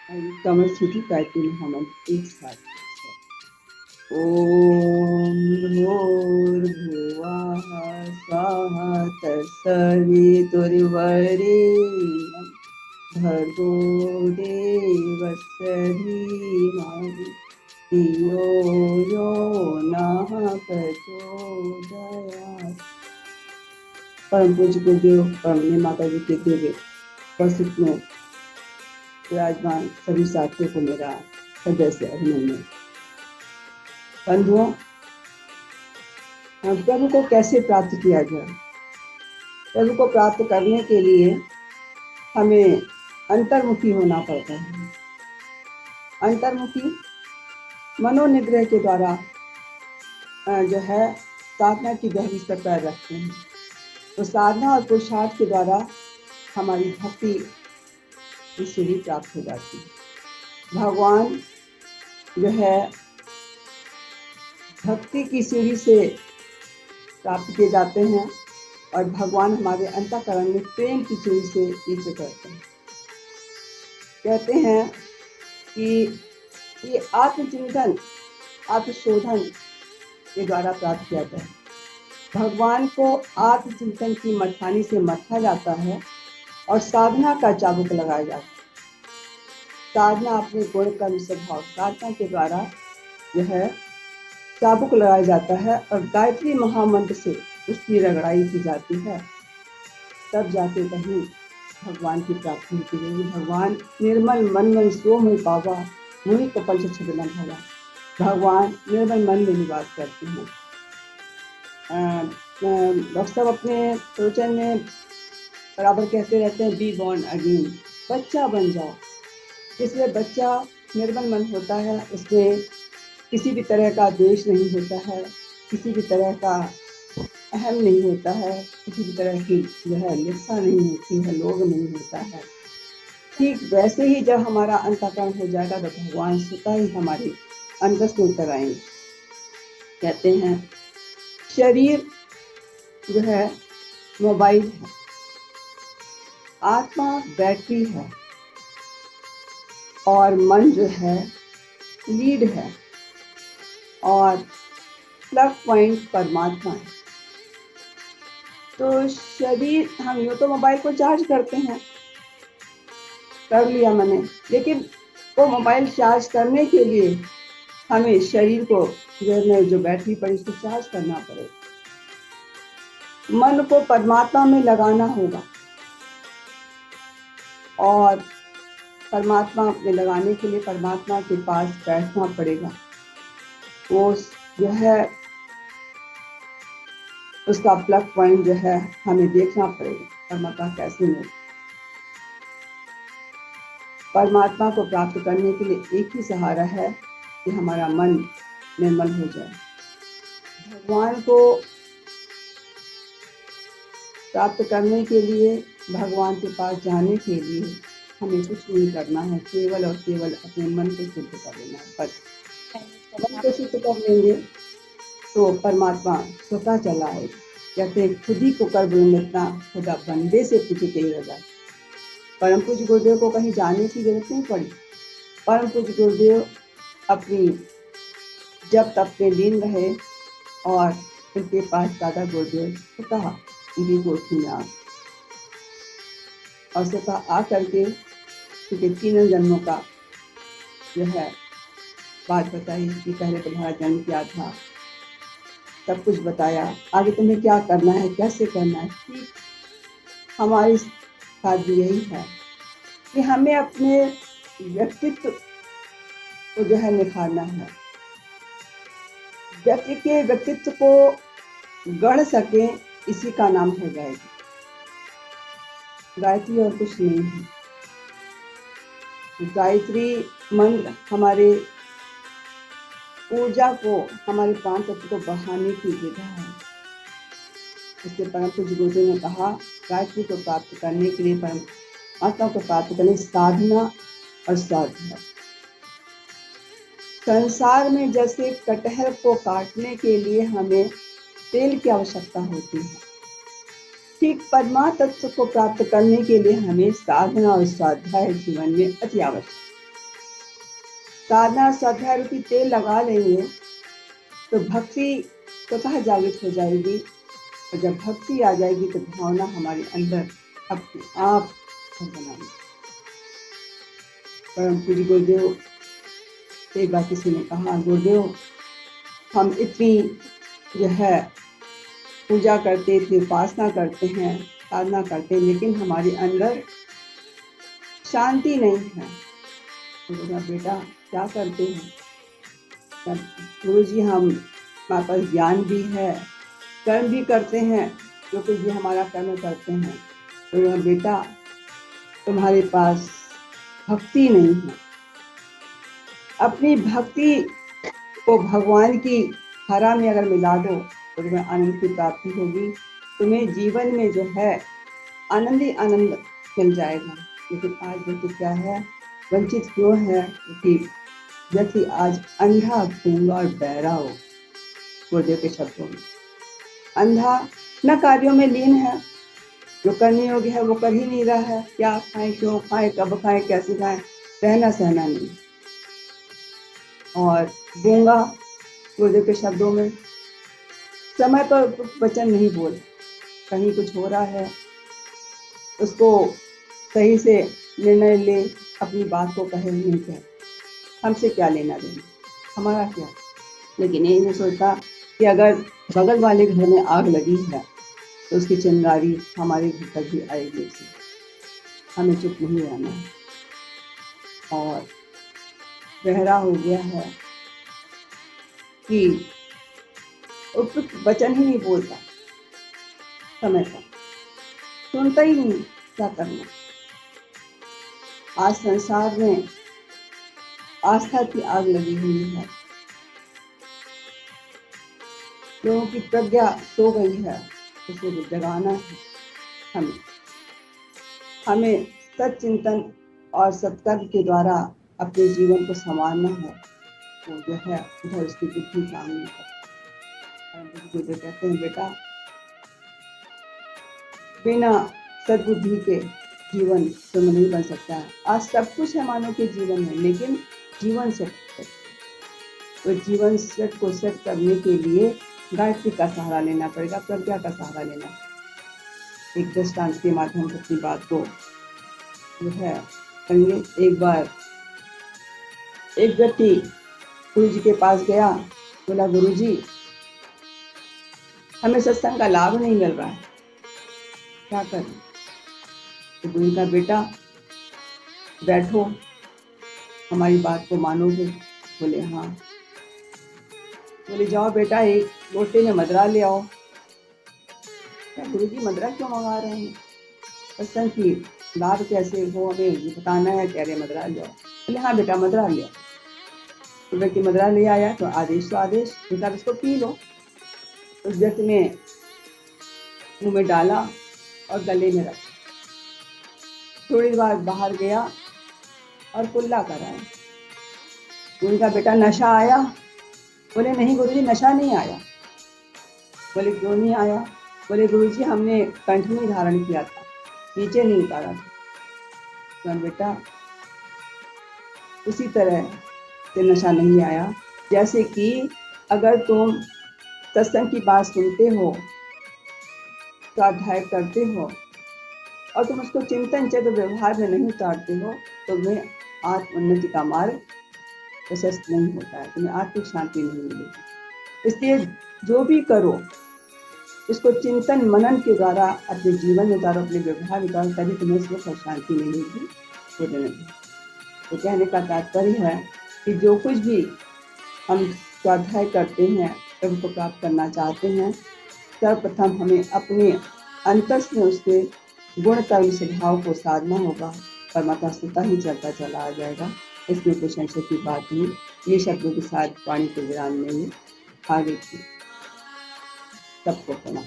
कमल स्थिति गायत्री महामंत्र एक साथ। ओम भूर्भुवः स्वः तत्सवितुर्वरेण्यं भर्गो देवस्य धीमहि धियो यो नः प्रचोदयात्। परम पूज्य गुरुदेव परमने माता जी के दिव्य उपस्थित में विराजमान सभी साथियों को मेरा हृदय से अभिनंदन। बंधुओं, प्रभु को कैसे प्राप्त किया जाए? प्रभु को प्राप्त करने के लिए हमें अंतर्मुखी होना पड़ता है। अंतर्मुखी मनोनिग्रह के द्वारा जो है साधना की गहरी पर पैर रखते हैं। तो साधना और पुरुषार्थ के द्वारा हमारी भक्ति की सीढ़ी प्राप्त हो जाती है। भगवान जो है भक्ति की सीढ़ी से प्राप्त किए जाते हैं और भगवान हमारे अंतःकरण में प्रेम की सीढ़ी से नीचे करते हैं। कहते हैं कि ये आत्मचिंतन आत्मशोधन के द्वारा प्राप्त किया जाता है। भगवान को आत्मचिंतन की मथानी से मथा जाता है और साधना का चाबुक लगाया जाता है। साधना अपने गुण कर्म स्वभाव साधना के द्वारा जो है चाबुक लगाया जाता है और गायत्री महामंत्र से उसकी रगड़ाई की जाती है। तब जाके कहीं भगवान की प्राप्ति होती है। भगवान निर्मल मन सो में पावा मुनि कपल से छदना भवा। भगवान निर्मल मन में निवास करते हैं। डॉक्टर साहब अपने प्रवचन में बराबर कहते रहते हैं, बी बॉर्न अगेन, बच्चा बन जाओ। इसलिए बच्चा निर्मल मन होता है, उसमें किसी भी तरह का द्वेष नहीं होता है, किसी भी तरह का अहम नहीं होता है, किसी भी तरह की जो है लिप्सा नहीं होती है, लोभ नहीं होता है। ठीक वैसे ही जब हमारा अंतःकरण हो जाएगा तो भगवान स्वतः ही हमारे अंतस में उतर आएंगे। कहते हैं शरीर जो है मोबाइल है, आत्मा बैटरी है और मन जो है लीड है और प्लग पॉइंट परमात्मा है। तो शरीर, हम यूँ तो मोबाइल को चार्ज करते हैं, कर लिया मैंने, लेकिन वो मोबाइल चार्ज करने के लिए हमें शरीर को जो बैटरी पड़ी उसको चार्ज करना पड़ेगा। मन को परमात्मा में लगाना होगा और परमात्मा में लगाने के लिए परमात्मा के पास बैठना पड़ेगा। वो जो है उसका प्लग पॉइंट जो है हमें देखना पड़ेगा, परमात्मा कैसे मिले। परमात्मा को प्राप्त करने के लिए एक ही सहारा है कि हमारा मन निर्मल हो जाए। भगवान को प्राप्त करने के लिए, भगवान के पास जाने के लिए हमें कुछ नहीं करना है, केवल और केवल अपने मन को शुद्ध कर लेना है। बस मन को शुद्ध कर लेंगे तो परमात्मा स्वतः चला आएगा। कहते खुद ही को कर इतना खुदा बंदे से पूछते ही रह जाए। परम पूज्य गुरुदेव को कहीं जाने की जरूरत नहीं पड़ी। परम पूज्य गुरुदेव अपनी जब तब में लीन रहे और उनके पास दादा गुरुदेव स्वतः उनकी गोष्ठी में आ और स्वतः आ करके उनके 3 जन्मों का जो है बात बताई कि पहले तुम्हारा जन्म क्या था, सब कुछ बताया, आगे तुम्हें क्या करना है, कैसे करना है। ठीक हमारे साथ भी यही है कि हमें अपने व्यक्तित्व को जो है निखारना है। व्यक्ति के व्यक्तित्व को गढ़ सके, इसी का नाम है गायत्री। गायत्री और कुछ नहीं है। गायत्री मंत्र हमारे ऊर्जा को, हमारे प्राण तत्व को बढ़ाने की विधा है। इसके परम पूज्य गुरुदेव ने कहा, गायत्री को प्राप्त करने के लिए, परमात्मा को प्राप्त करने साधना और साधना। संसार में जैसे कटहल को काटने के लिए हमें तेल की आवश्यकता होती है, ठीक परमात्मा तत्व को प्राप्त करने के लिए हमें साधना और स्वाध्याय जीवन में अति आवश्यक। साधना स्वाध्याय रूपी तेल लगा लेंगे तो भक्ति स्वतः जागृत हो जाएगी, और जब भक्ति आ जाएगी तो भावना हमारे अंदर अपने आप बनाएगी। परम पूज्य गुरुदेव एक बार किसी ने कहा, गुरुदेव हम इतनी जो है पूजा करते, इतनी उपासना करते हैं, साधना करते हैं, लेकिन हमारे अंदर शांति नहीं है। तो बोला, बेटा क्या करते हैं? गुरु जी हम हमारे पास ज्ञान भी है, कर्म भी करते हैं, जो कुछ भी हमारा कर्म करते हैं। तो बोला, बेटा तुम्हारे पास भक्ति नहीं है। अपनी भक्ति को भगवान की धारा में अगर मिला दो तो तुम्हें आनंद की प्राप्ति होगी, तुम्हें जीवन में जो है आनंद ही आनंद मिल जाएगा। लेकिन आज व्यक्ति क्या है, वंचित क्यों है? क्योंकि व्यक्ति आज अंधा, गूंगा और बहरा हो। गुरुदेव के शब्दों में अंधा न कार्यों में लीन है, जो करने योग्य है वो कर ही नहीं रहा है। क्या खाएं, क्यों खाएं, कब खाएं, कैसे खाएं, रहना सहना नहीं। और गूंगा गुरुदेव के शब्दों में समय पर वचन नहीं बोल, कहीं कुछ हो रहा है उसको सही से निर्णय ले, अपनी बात को कहे नहीं कहे, हमसे क्या लेना देना, हमारा क्या। लेकिन ये नहीं सोचता कि अगर बगल वाले घर में आग लगी है तो उसकी चिंगारी हमारे घर तक भी आएगी। हमें चुप नहीं रहना है। और बहरा हो गया है कि उपयुक्त वचन ही नहीं बोलता, समय पर सुनता ही नहीं, क्या करना। आज संसार में आस्था की आग लगी हुई है, लोगों की प्रज्ञा सो गई है, उसे जगाना है। हमें सच्चिंतन और सत्कर्म के द्वारा अपने जीवन को संवारना है। तो जो है उधर उसकी बुद्धि काम नहीं करती। जो कहते हैं, बेटा बिना सद्बुद्धि के जीवन तुम नहीं बन सकता है। आज सब कुछ है मानव के जीवन में, लेकिन जीवन सेट तो जीवन सेट को सेट करने के लिए गायत्री का सहारा लेना पड़ेगा, प्रज्ञा का सहारा लेना। एक दृष्टांत के माध्यम से अपनी बात को जो है करेंगे। एक बार एक व्यक्ति गुरु जी के पास गया, बोला, गुरु जी हमें सत्संग का लाभ नहीं मिल रहा है, क्या करें? तो गुरु जी का, बेटा बैठो, हमारी बात को मानोगे? बोले हाँ। बोले जाओ बेटा एक लोटे में मदरा ले आओ। क्या गुरु जी मदरा क्यों मंगा रहे हैं? सत्संग की लाभ कैसे हो हमें ये बताना है, कह रहे मदरा ले आओ। बोले हाँ बेटा मदरा ले आओ। तो व्यक्ति मदरा ले आया, तो आदेश तो आदेश, बेटा इसको पी लो। उस व्यक्ति ने मुंह में डाला और गले में रखा। थोड़ी देर बाद बाहर गया और कुल्ला कराया। उनका बेटा नशा आया? बोले नहीं गुरुजी नशा नहीं आया। बोले क्यों नहीं आया? बोले गुरुजी हमने कंठ में धारण किया था, नीचे नहीं उतारा था। तो बेटा उसी तरह से नशा नहीं आया, जैसे कि अगर तुम सत्संग की बात सुनते हो, स्वाध्याय करते हो और तुम उसको चिंतन चेत व्यवहार में नहीं उतारते हो, तो तुम्हें आत्मोन्नति का मार्ग प्रशस्त नहीं होता है, तुम्हें आत्मिक शांति नहीं मिलेगी। इसलिए जो भी करो उसको चिंतन मनन के द्वारा अपने जीवन में उतारो, अपने व्यवहार में उतारो, तभी तुम्हें सुख और शांति मिलेगी। तो कहने का तात्पर्य है कि जो कुछ भी हम स्वाध्याय करते हैं, प्रभु को प्राप्त करना चाहते हैं, सर्वप्रथम हमें अपने अंतस में उसके गुण कर्म स्वभाव को साधना होगा, परमात्मा स्वतः ही चलता चला आ जाएगा। इसमें कोई संशय की बात नहीं। ये शब्दों के साथ वाणी को विराम देंगे। आगे की सबको प्रणाम।